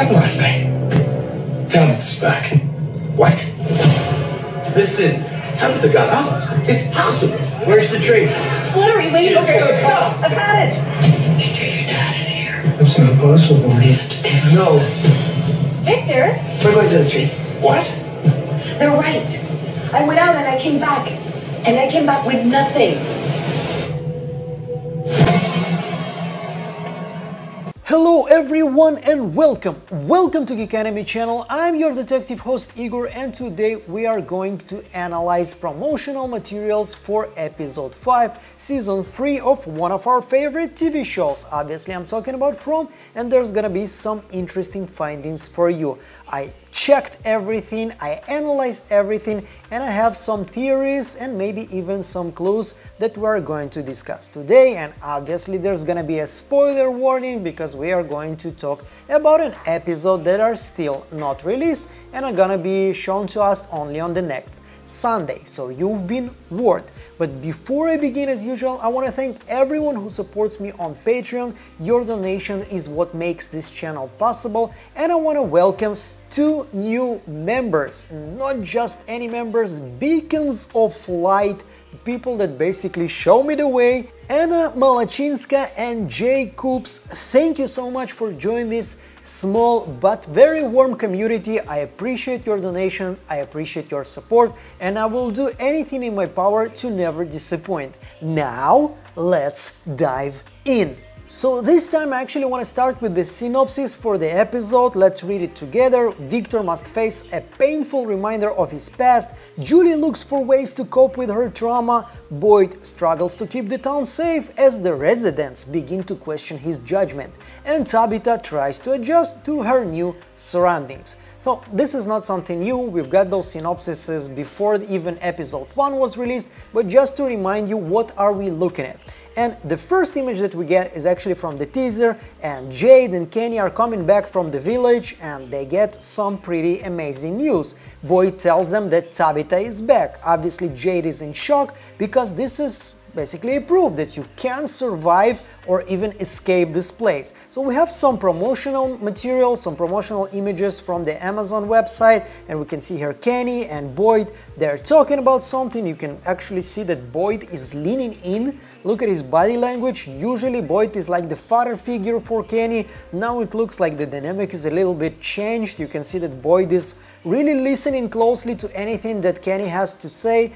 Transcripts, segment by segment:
happened last night? Tabitha's back. What? Listen, Tabitha got out. It's possible. Where's the tree? What are we waiting for? Okay, stop. I've had it. Victor, your dad is here. That's not possible. He's upstairs. No. Victor? We're going to the tree. What? They're right. I went out and I came back. And I came back with nothing. Hello everyone and welcome to Geek Anime channel. I'm your detective host Igor, and today we are going to analyze promotional materials for episode 5 season 3 of one of our favorite TV shows. Obviously I'm talking about From, and there's gonna be some interesting findings for you. I checked everything, I analyzed everything, and I have some theories and maybe even some clues that we're going to discuss today. And obviously there's gonna be a spoiler warning because we are going to talk about an episode that are still not released and are gonna be shown to us only on the next Sunday, so you've been warned. But before I begin, as usual, I want to thank everyone who supports me on Patreon. Your donation is what makes this channel possible, and I want to welcome 2 new members, not just any members, beacons of light, people that basically show me the way. Anna Malachinska and Jay Coops, thank you so much for joining this small but very warm community. I appreciate your donations, I appreciate your support, and I will do anything in my power to never disappoint. Now, let's dive in. So this time I actually want to start with the synopsis for the episode. Let's read it together. Victor must face a painful reminder of his past. Julie looks for ways to cope with her trauma. Boyd struggles to keep the town safe as the residents begin to question his judgment. And Tabitha tries to adjust to her new surroundings. So this is not something new, we've got those synopsises before even episode 1 was released, but just to remind you, what are we looking at? And the first image that we get is actually from the teaser, and Jade and Kenny are coming back from the village and they get some pretty amazing news. Boyd tells them that Tabitha is back. Obviously Jade is in shock because this is basically a proof that you can survive or even escape this place. So we have some promotional material, some promotional images from the Amazon website, and we can see here Kenny and Boyd, they're talking about something. You can actually see that Boyd is leaning in. Look at his body language. Usually Boyd is like the father figure for Kenny. Now it looks like the dynamic is a little bit changed. You can see that Boyd is really listening closely to anything that Kenny has to say.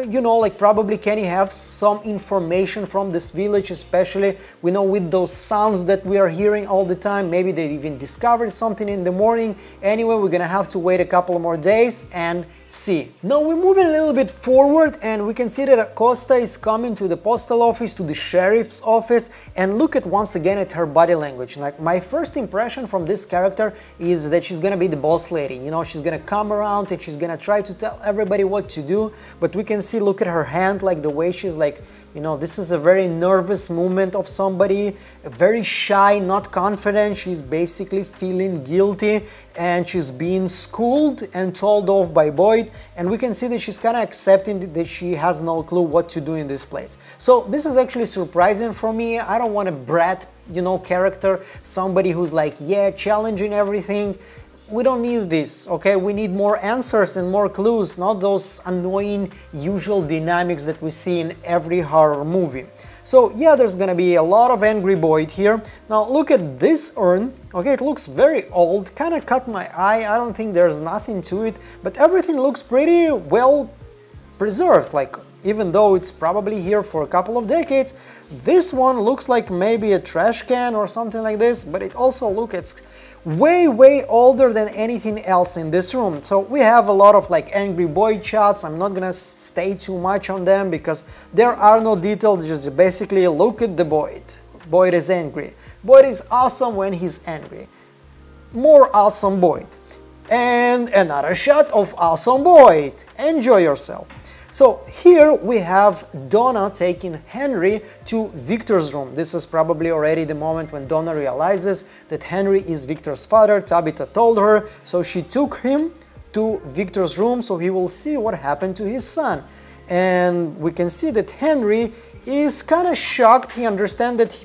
You know, like probably Kenny have some information from this village, especially we know with those sounds that we are hearing all the time. Maybe they even discovered something in the morning. Anyway, we're gonna have to wait a couple more days and see. Now we're moving a little bit forward and we can see that Acosta is coming to the postal office, to the sheriff's office, and look at once again at her body language. Like my first impression from this character is that she's gonna be the boss lady. You know, she's gonna come around and she's gonna try to tell everybody what to do, but we can see, look at her hand, like the way she's like, you know, this is a very nervous movement of somebody, very shy, not confident. She's basically feeling guilty and she's being schooled and told off by Boyd, and we can see that she's kind of accepting that she has no clue what to do in this place. So this is actually surprising for me. I don't want a brat, you know, character, somebody who's like, yeah, challenging everything. We don't need this, okay? We need more answers and more clues, not those annoying usual dynamics that we see in every horror movie. So yeah, there's gonna be a lot of angry Boyd here. Now look at this urn, okay? It looks very old, kind of caught my eye. I don't think there's nothing to it, but everything looks pretty well preserved. Like, even though it's probably here for a couple of decades, this one looks like maybe a trash can or something like this, but it also looks way older than anything else in this room. So we have a lot of like angry Boyd shots. I'm not gonna stay too much on them because there are no details, just basically look at the Boyd. Boyd is angry. Boyd is awesome when he's angry. More awesome Boyd. And another shot of awesome Boyd. Enjoy yourself. So here we have Donna taking Henry to Victor's room. This is probably already the moment when Donna realizes that Henry is Victor's father. Tabitha told her, so she took him to Victor's room so he will see what happened to his son. And we can see that Henry is kind of shocked. He understands that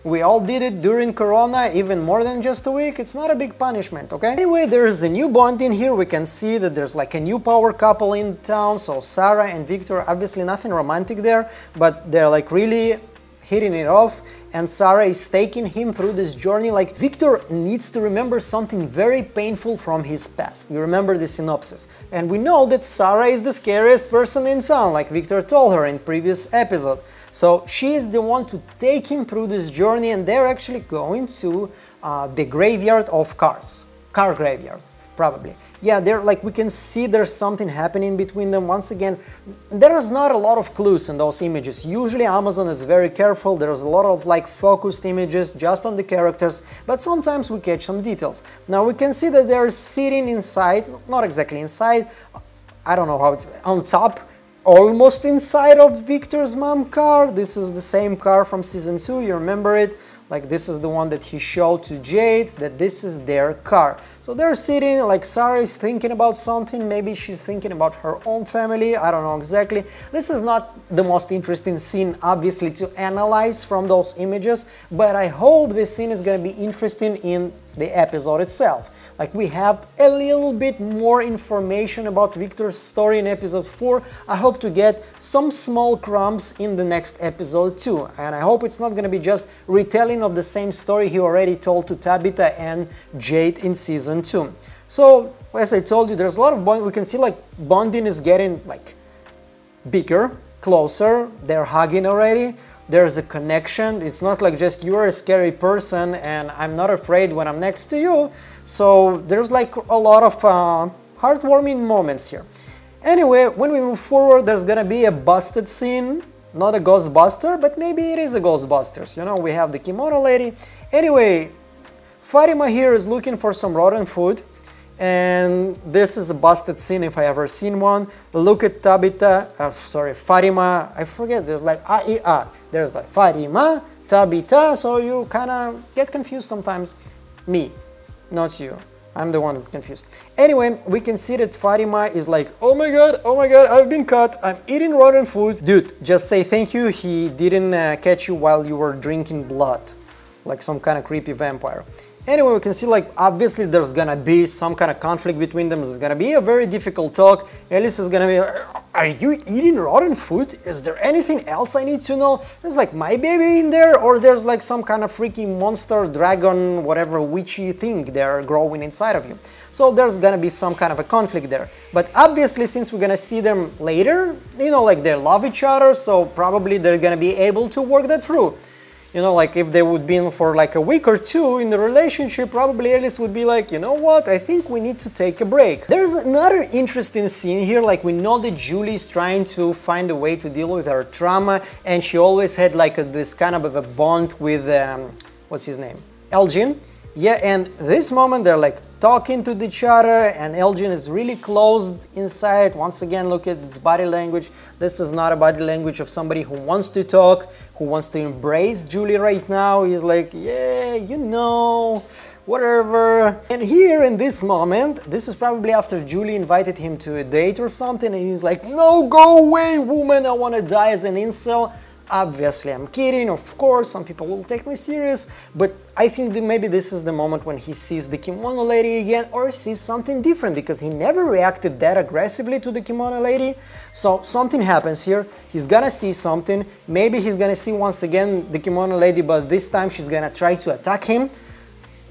We all did it during Corona, even more than just a week. It's not a big punishment, okay? Anyway, there's a new bond in here. We can see that there's like a new power couple in town. So Sarah and Victor, obviously nothing romantic there, but they're like really hitting it off, and Sarah is taking him through this journey. Like, Victor needs to remember something very painful from his past. You remember the synopsis. And we know that Sarah is the scariest person in town, like Victor told her in previous episode. So she is the one to take him through this journey, and they're actually going to the graveyard of cars. Car graveyard. Probably. Yeah, they're like, we can see there's something happening between them. Once again, there's not a lot of clues in those images. Usually Amazon is very careful. There's a lot of like focused images just on the characters, but sometimes we catch some details. Now we can see that they're sitting inside, not exactly inside, I don't know how it's on top, almost inside of Victor's mom car. This is the same car from season 2, you remember it? Like, this is the one that he showed to Jade, that this is their car. So they're sitting, like Sarah is thinking about something, maybe she's thinking about her own family, I don't know exactly. This is not the most interesting scene, obviously, to analyze from those images, but I hope this scene is going to be interesting in the episode itself. Like, we have a little bit more information about Victor's story in episode 4. I hope to get some small crumbs in the next episode too. And I hope it's not going to be just retelling of the same story he already told to Tabitha and Jade in season 2. So, as I told you, there's a lot of bonding. We can see like bonding is getting like bigger, closer. They're hugging already. There's a connection. It's not like just you're a scary person and I'm not afraid when I'm next to you. So there's like a lot of heartwarming moments here. Anyway, when we move forward, there's gonna be a busted scene. Not a Ghostbuster, but maybe it is a Ghostbusters. You know, we have the kimono lady. Anyway, Fatima here is looking for some rotten food. And this is a busted scene if I ever seen one. Look at Tabitha, Fatima, I forget, there's like there's like Fatima, Tabitha, so you kind of get confused sometimes. Me, not you. I'm the one who's confused. Anyway, we can see that Fatima is like, oh my god, I've been caught, I'm eating rotten food. Dude, just say thank you, he didn't catch you while you were drinking blood, like some kind of creepy vampire. Anyway, we can see like obviously there's gonna be some kind of conflict between them. There's gonna be a very difficult talk. Alice is gonna be like, are you eating rotten food? Is there anything else I need to know? There's like my baby in there, or there's like some kind of freaking monster, dragon, whatever witchy thing they're growing inside of you. So there's gonna be some kind of a conflict there. But obviously, since we're gonna see them later, you know, like they love each other, so probably they're gonna be able to work that through. You know, like if they would be in for like a week or two in the relationship, probably Alice would be like, you know what, I think we need to take a break. There's another interesting scene here, like we know that Julie is trying to find a way to deal with her trauma, and she always had like this kind of a bond with, what's his name? Elgin. Yeah, and this moment they're like talking to each other, and Elgin is really closed inside. Once again, look at its body language. This is not a body language of somebody who wants to talk, who wants to embrace Julie right now. He's like, yeah, you know, whatever. And here in this moment, this is probably after Julie invited him to a date or something, and he's like, no, go away, woman, I want to die as an incel. Obviously, I'm kidding, of course, some people will take me serious, but I think that maybe this is the moment when he sees the kimono lady again, or sees something different, because he never reacted that aggressively to the kimono lady. So something happens here, he's gonna see something, maybe he's gonna see once again the kimono lady, but this time she's gonna try to attack him.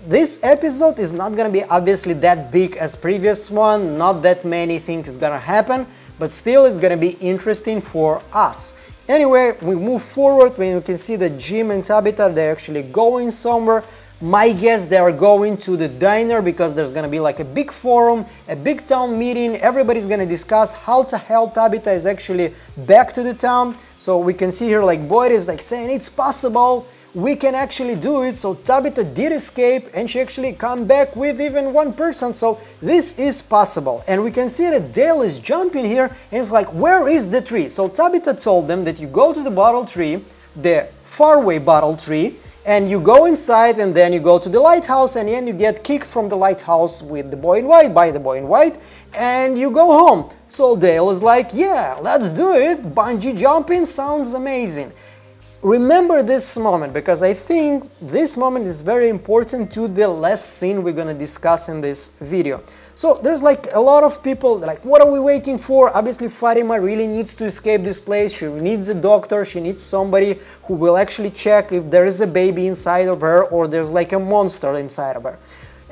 This episode is not gonna be obviously that big as previous one, not that many things is gonna happen, but still it's gonna be interesting for us. Anyway, we move forward when you can see that Jim and Tabitha, they're actually going somewhere. My guess, they are going to the diner because there's gonna be like a big forum, a big town meeting. Everybody's gonna discuss how to help Tabitha is actually back to the town. So we can see here like Boyd is like saying it's possible, we can actually do it. So Tabitha did escape and she actually come back with even one person. So this is possible. And we can see that Dale is jumping here and it's like, where is the tree? So Tabitha told them that you go to the bottle tree, the faraway bottle tree, and you go inside and then you go to the lighthouse and then you get kicked from the lighthouse with the boy in white, by the boy in white, and you go home. So Dale is like, yeah, let's do it. Bungee jumping sounds amazing. remember this moment, because I think this moment is very important to the last scene we're gonna discuss in this video. So there's like a lot of people like, what are we waiting for? Obviously Fatima really needs to escape this place. She needs a doctor, she needs somebody who will actually check if there is a baby inside of her or there's like a monster inside of her.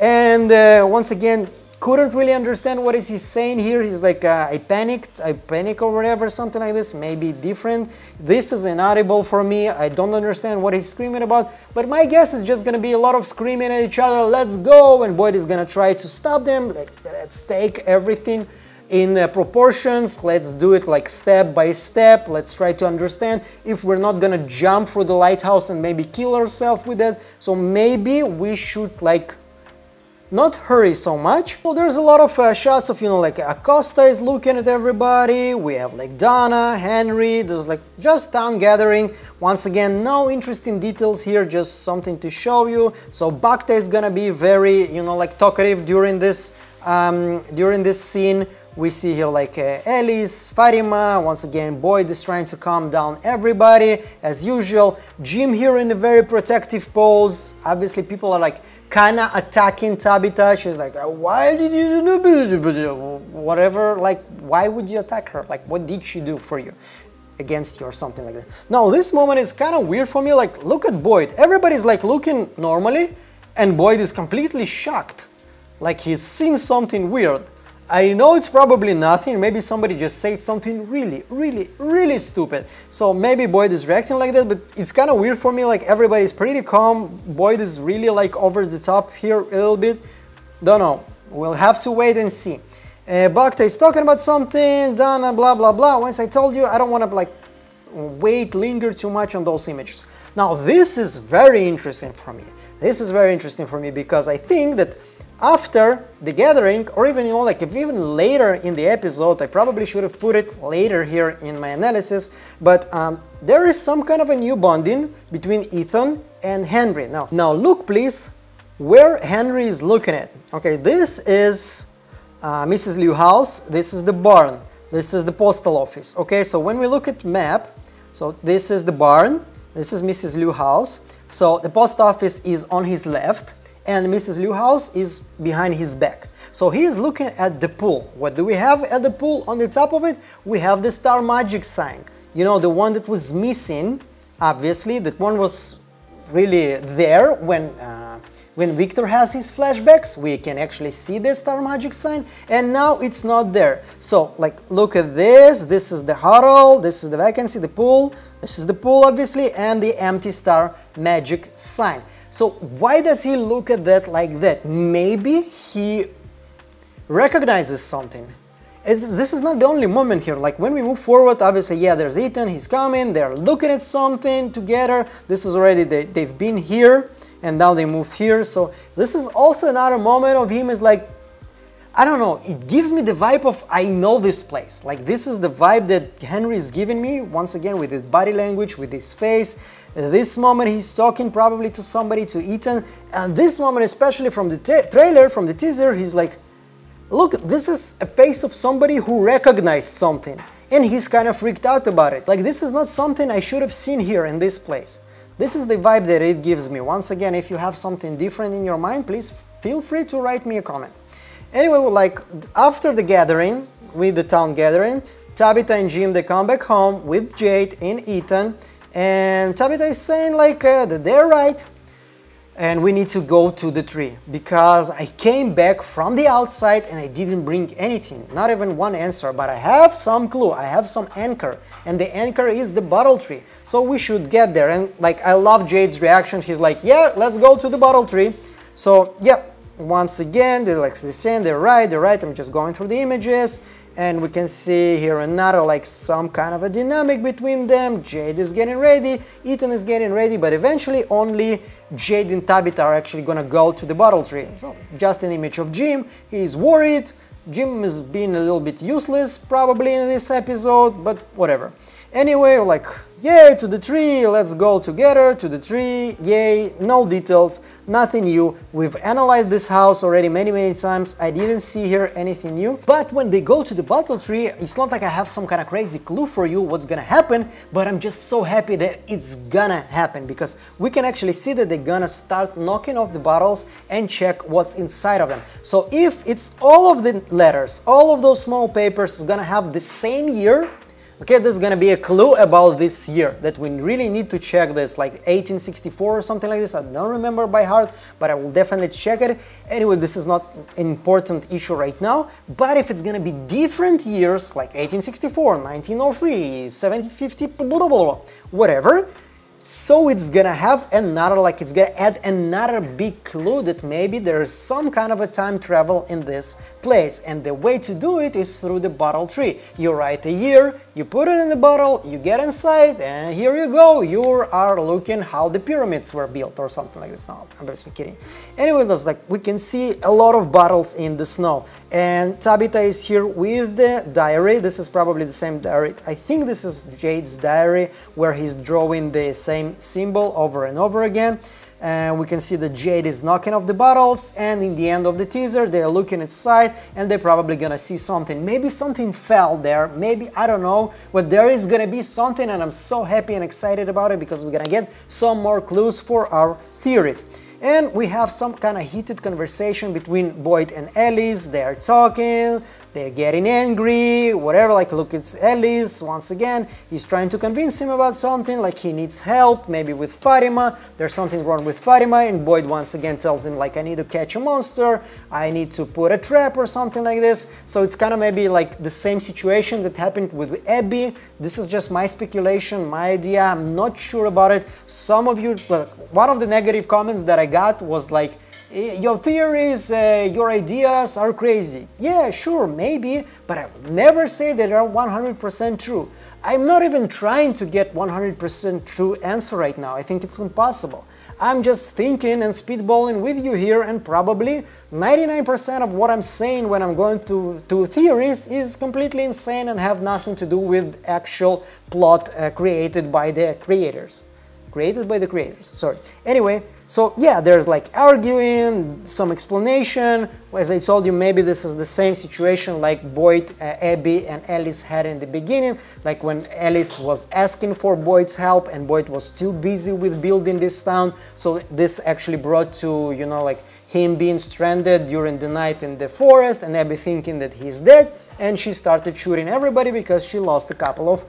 And once again, couldn't really understand what is he saying here. He's like, I panic or whatever, something like this, maybe different. This is inaudible for me. I don't understand what he's screaming about, but my guess is just gonna be a lot of screaming at each other, let's go, and Boyd is gonna try to stop them. Like, let's take everything in proportions, let's do it like step by step, let's try to understand if we're not gonna jump through the lighthouse and maybe kill ourselves with that. So maybe we should like not hurry so much. So there's a lot of shots of, you know, like Acosta is looking at everybody, we have like Donna, Henry, there's like just town gathering. Once again, no interesting details here, just something to show you. So Bacta is gonna be very, you know, like talkative during this scene. We see here like Ellis, Fatima, once again Boyd is trying to calm down everybody as usual. Jim here in a very protective pose. Obviously people are like kinda attacking Tabitha. She's like, why did you do whatever, like why would you attack her? Like what did she do for you? Against you or something like that. Now this moment is kind of weird for me. Like look at Boyd. Everybody's like looking normally and Boyd is completely shocked. Like he's seen something weird. I know it's probably nothing, maybe somebody just said something really stupid. So maybe Boyd is reacting like that, but it's kind of weird for me, like everybody's pretty calm, Boyd is really like over the top here a little bit. Don't know, we'll have to wait and see. Bacta is talking about something, Donna, blah blah blah. Once I told you, I don't want to like linger too much on those images. Now this is very interesting for me. This is very interesting for me because I think that after the gathering, or even, you know, like even later in the episode, I probably should have put it later here in my analysis, but there is some kind of a new bonding between Ethan and Henry. Now look please where Henry is looking at. Okay, this is Mrs. Liu house, this is the barn, this is the postal office. Okay, so when we look at map, so this is the barn, this is Mrs. Liu house, so the post office is on his left, and Mrs. Liu house is behind his back. So he is looking at the pool. What do we have at the pool? On the top of it, we have the star magic sign. You know, the one that was missing, obviously, that one was really there when Victor has his flashbacks. We can actually see the star magic sign, and now it's not there. So, like, look at this. This is the huddle, this is the vacancy, the pool, this is the pool, obviously, and the empty star magic sign. So why does he look at that like that? Maybe he recognizes something. This is not the only moment here. Like when we move forward, obviously, yeah, there's Ethan, he's coming, they're looking at something together. This is already, they've been here and now they moved here. So this is also another moment of him is like, I don't know, it gives me the vibe of I know this place. Like this is the vibe that Henry is giving me, once again with his body language, with his face. This moment he's talking probably to somebody, to Ethan, and this moment especially from the trailer, from the teaser, he's like, look, this is a face of somebody who recognized something, and he's kind of freaked out about it. Like this is not something I should have seen here in this place. This is the vibe that it gives me. Once again, if you have something different in your mind, please feel free to write me a comment. Anyway, like after the gathering, with the town gathering, Tabitha and Jim, they come back home with Jade and Ethan, and Tabitha is saying like that they're right and we need to go to the tree because I came back from the outside and I didn't bring anything, not even one answer, but I have some clue, I have some anchor, and the anchor is the bottle tree, so we should get there. And like I love Jade's reaction, she's like, yeah, let's go to the bottle tree. So yeah, once again they're like saying they're right, I'm just going through the images, and we can see here another like some kind of a dynamic between them. Jade is getting ready, Ethan is getting ready, but eventually only Jade and Tabitha are actually gonna go to the bottle tree. So just an image of Jim, he's worried. Jim is being a little bit useless probably in this episode, but whatever. Anyway, like Yay, to the tree, let's go together to the tree, yay, no details, nothing new. We've analyzed this house already many times, I didn't see here anything new. But when they go to the bottle tree, it's not like I have some kind of crazy clue for you what's gonna happen, but I'm just so happy that it's gonna happen, because we can actually see that they're gonna start knocking off the bottles and check what's inside of them. So if it's all of the letters, all of those small papers is gonna have the same year, okay, this is gonna be a clue about this year that we really need to check this, like 1864 or something like this. I don't remember by heart, but I will definitely check it. Anyway, this is not an important issue right now, but if it's gonna be different years, like 1864, 1903, 1750, blah, blah, blah, whatever, so it's gonna have another, like it's gonna add another big clue that maybe there's some kind of a time travel in this place, and the way to do it is through the bottle tree. You write a year, you put it in the bottle, you get inside, and here you go, you are looking how the pyramids were built or something like this. No, I'm just kidding. Anyway, there's like, we can see a lot of bottles in the snow, and Tabitha is here with the diary. This is probably the same diary. I think this is Jade's diary, where he's drawing the same symbol over and over again. And we can see that Jade is knocking off the bottles, and in the end of the teaser they're looking inside and they're probably gonna see something. Maybe something fell there, maybe, I don't know, but there is gonna be something, and I'm so happy and excited about it because we're gonna get some more clues for our theories. And we have some kind of heated conversation between Boyd and Ellis. They're talking, they're getting angry, whatever. Like, look, it's Ellis once again. He's trying to convince him about something, like he needs help, maybe with Fatima. There's something wrong with Fatima, and Boyd once again tells him, like, I need to catch a monster, I need to put a trap or something like this. So it's kind of maybe like the same situation that happened with Abby. This is just my speculation, my idea. I'm not sure about it. Some of you, well, one of the negative comments that I got was like, your theories, your ideas are crazy. Yeah, sure, maybe, but I would never say that they're 100% true. I'm not even trying to get 100% true answer right now. I think it's impossible. I'm just thinking and spitballing with you here, and probably 99% of what I'm saying when I'm going to theories is completely insane and have nothing to do with actual plot created by the creators. Sorry. Anyway, so yeah, there's like arguing, some explanation. As I told you, maybe this is the same situation like Boyd, Abby, and Ellis had in the beginning, like when Ellis was asking for Boyd's help and Boyd was too busy with building this town. So this actually brought to, you know, like him being stranded during the night in the forest, and Abby thinking that he's dead, and she started shooting everybody because she lost a couple of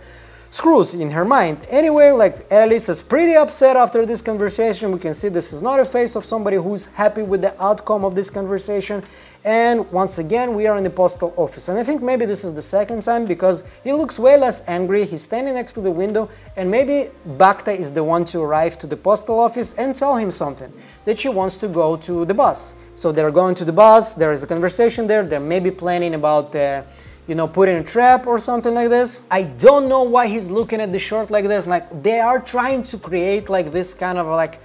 screws in her mind. Anyway, like Alice is pretty upset after this conversation. We can see this is not a face of somebody who's happy with the outcome of this conversation. And once again, we are in the postal office. And I think maybe this is the second time because he looks way less angry. He's standing next to the window, and maybe Bacta is the one to arrive to the postal office and tell him something, that she wants to go to the bus. So they're going to the bus, there is a conversation there, they're maybe planning about you know, putting a trap or something like this. I don't know why he's looking at the short like this. Like, they are trying to create like this kind of like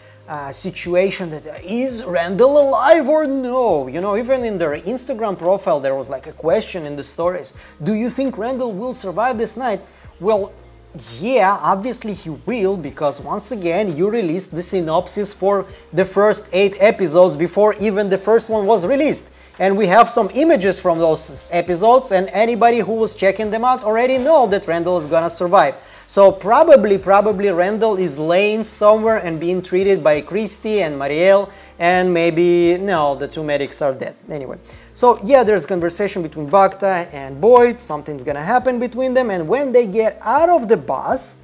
situation that is Randall alive or no? You know, even in their Instagram profile there was like a question in the stories. Do you think Randall will survive this night? Well, yeah, obviously he will, because once again you released the synopsis for the first 8 episodes before even the first one was released. And we have some images from those episodes, and anybody who was checking them out already know that Randall is gonna survive. So probably Randall is laying somewhere and being treated by Christy and Marielle, and maybe, no, the 2 medics are dead. Anyway, so yeah, there's conversation between Bacta and Boyd, something's gonna happen between them, and when they get out of the bus,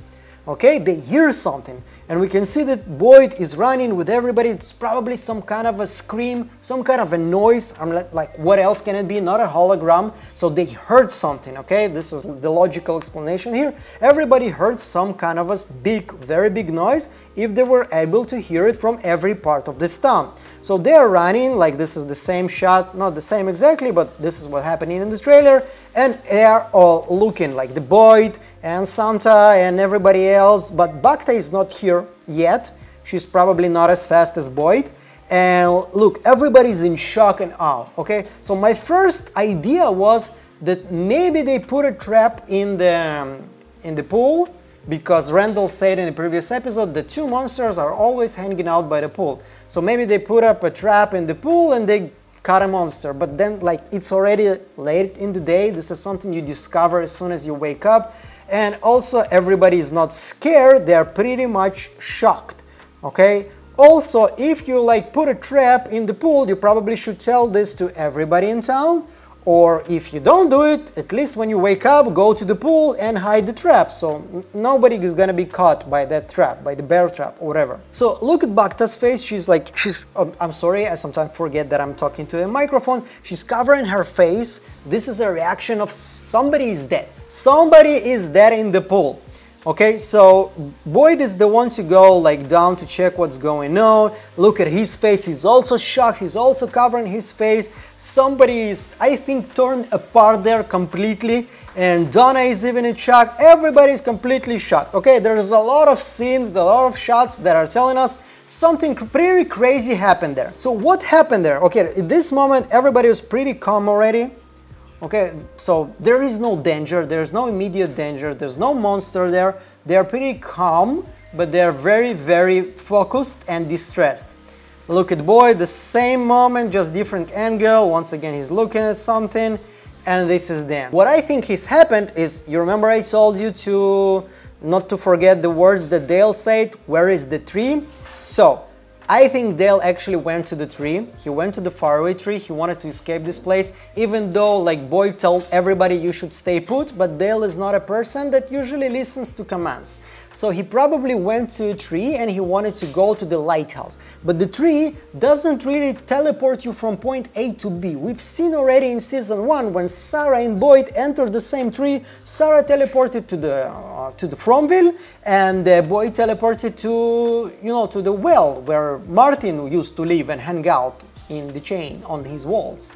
okay, they hear something, and we can see that Boyd is running with everybody. It's probably some kind of a scream, some kind of a noise. I'm like, what else can it be? Not a hologram. So they heard something, okay? This is the logical explanation here. Everybody heard some kind of a big, very big noise if they were able to hear it from every part of this town. So they are running, like this is the same shot, not the same exactly, but this is what happening in the trailer, and they are all looking like the Boyd and Santa and everybody else, but Bacta is not here yet. She's probably not as fast as Boyd. And look, everybody's in shock and awe, okay? So my first idea was that maybe they put a trap in the pool, because Randall said in the previous episode the two monsters are always hanging out by the pool. So maybe they put up a trap in the pool and they caught a monster, but then like it's already late in the day. This is something you discover as soon as you wake up, and also everybody is not scared, they're pretty much shocked. Okay, also if you like put a trap in the pool, you probably should tell this to everybody in town, or if you don't do it, at least when you wake up, go to the pool and hide the trap, so nobody is gonna be caught by that trap, by the bear trap or whatever. So look at Bacta's face. I'm sorry, I sometimes forget that I'm talking to a microphone. She's covering her face. This is a reaction of somebody is dead. Somebody is dead in the pool. Okay, so Boyd is the one to go like down to check what's going on. Look at his face, he's also shocked, he's also covering his face. Somebody is, I think, torn apart there completely, and Donna is even in shock. Everybody is completely shocked. Okay, there's a lot of scenes, a lot of shots that are telling us something pretty crazy happened there. So what happened there? Okay, at this moment everybody was pretty calm already. Okay, so there is no danger, there's no immediate danger, there's no monster there. They're pretty calm, but they're very, very focused and distressed. Look at Boyd, the same moment, just different angle. Once again, he's looking at something, and this is them. What I think has happened is, you remember I told you to not to forget the words that Dale said, where is the tree? So, I think Dale actually went to the tree. He went to the faraway tree. He wanted to escape this place, even though like Boyd told everybody you should stay put, but Dale is not a person that usually listens to commands. So he probably went to a tree and he wanted to go to the lighthouse. But the tree doesn't really teleport you from point A to B. We've seen already in season 1 when Sarah and Boyd entered the same tree, Sarah teleported to the Fromville, and Boyd teleported to, you know, to the well where Martin used to live and hang out in the chain on his walls.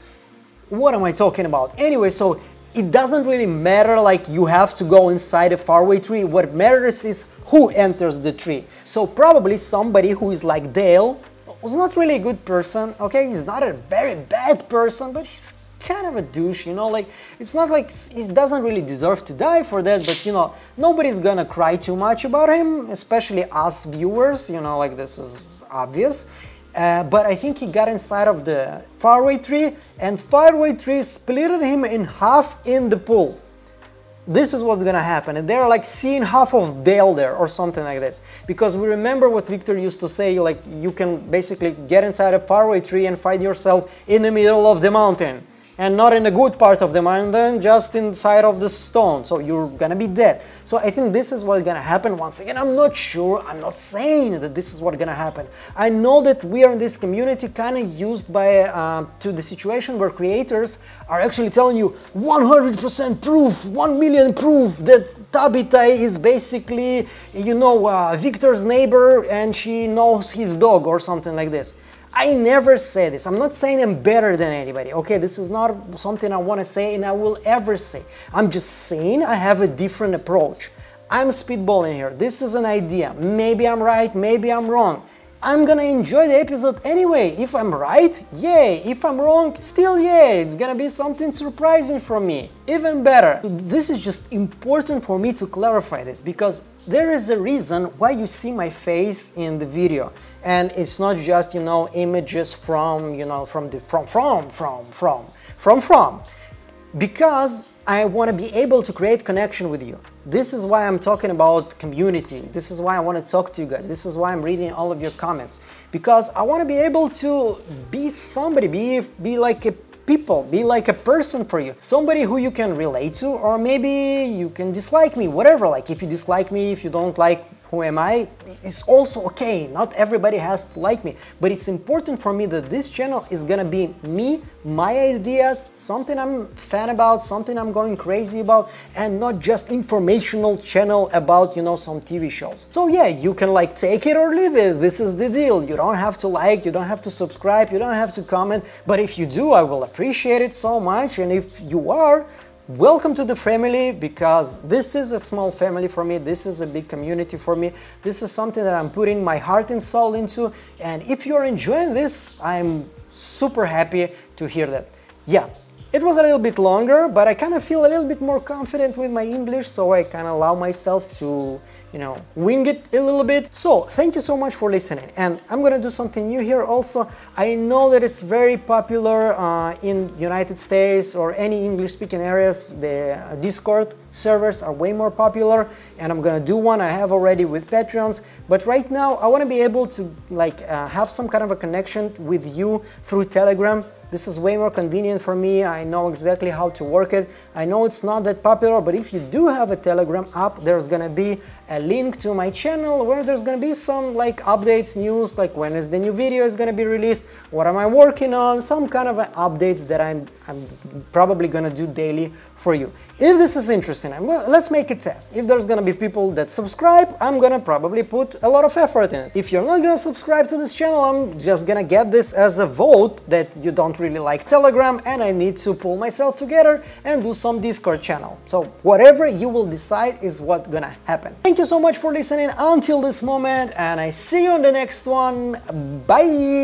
What am I talking about? Anyway, so it doesn't really matter like you have to go inside a faraway tree. What matters is who enters the tree. So probably somebody who is like Dale was not really a good person, okay? He's not a very bad person, but he's kind of a douche, you know, like it's not like he doesn't really deserve to die for that, but you know, nobody's gonna cry too much about him, especially us viewers, you know, like this is obvious. But I think he got inside of the faraway tree, and faraway tree split him in half in the pool. This is what's gonna happen, and they're like seeing half of Dale there or something like this, because we remember what Victor used to say, like you can basically get inside a faraway tree and find yourself in the middle of the mountain, and not in a good part of the mountain, just inside of the stone, so you're gonna be dead. So I think this is what's gonna happen. Once again, I'm not sure, I'm not saying that this is what's gonna happen. I know that we are in this community kind of used by to the situation where creators are actually telling you 100% proof, 1 million proof that Tabitha is basically, you know, Victor's neighbor and she knows his dog or something like this. I never say this. I'm not saying I'm better than anybody, okay? This is not something I want to say and I will ever say. I'm just saying I have a different approach. I'm spitballing here. This is an idea. Maybe I'm right, maybe I'm wrong. I'm gonna enjoy the episode anyway. If I'm right, yay. If I'm wrong, still yay. It's gonna be something surprising for me. Even better. This is just important for me to clarify this, because there is a reason why you see my face in the video. And it's not just, you know, images from, you know, from. Because I want to be able to create connection with you. This is why I'm talking about community. This is why I want to talk to you guys. This is why I'm reading all of your comments. Because I want to be able to be somebody, be like a people, be like a person for you. Somebody who you can relate to, or maybe you can dislike me, whatever. Like if you dislike me, if you don't like who am I, it's also okay. Not everybody has to like me, but it's important for me that this channel is gonna be me, my ideas, something I'm a fan about, something I'm going crazy about, and not just informational channel about, you know, some TV shows. So yeah, you can like take it or leave it. This is the deal. You don't have to like, you don't have to subscribe, you don't have to comment, but if you do, I will appreciate it so much. And if you are, welcome to the family, because this is a small family for me. This is a big community for me. This is something that I'm putting my heart and soul into. And if you're enjoying this, I'm super happy to hear that. Yeah. It was a little bit longer, but I kind of feel a little bit more confident with my English, so I kind of allow myself to, you know, wing it a little bit. So thank you so much for listening, and I'm gonna do something new here also. I know that it's very popular in United States or any English-speaking areas. The Discord servers are way more popular, and I'm gonna do one I have already with Patreons. But right now I want to be able to like have some kind of a connection with you through Telegram. This is way more convenient for me. I know exactly how to work it. I know it's not that popular, but if you do have a Telegram app, there's gonna be a link to my channel where there's gonna be some like updates, news, like when is the new video is gonna be released, what am I working on, some kind of updates that I'm probably gonna do daily for you. If this is interesting, let's make a test. If there's gonna be people that subscribe, I'm gonna probably put a lot of effort in it. If you're not gonna subscribe to this channel, I'm just gonna get this as a vote that you don't really like Telegram and I need to pull myself together and do some Discord channel. So whatever you will decide is what's gonna happen. Thank you so much for listening until this moment, and I see you on the next one. Bye!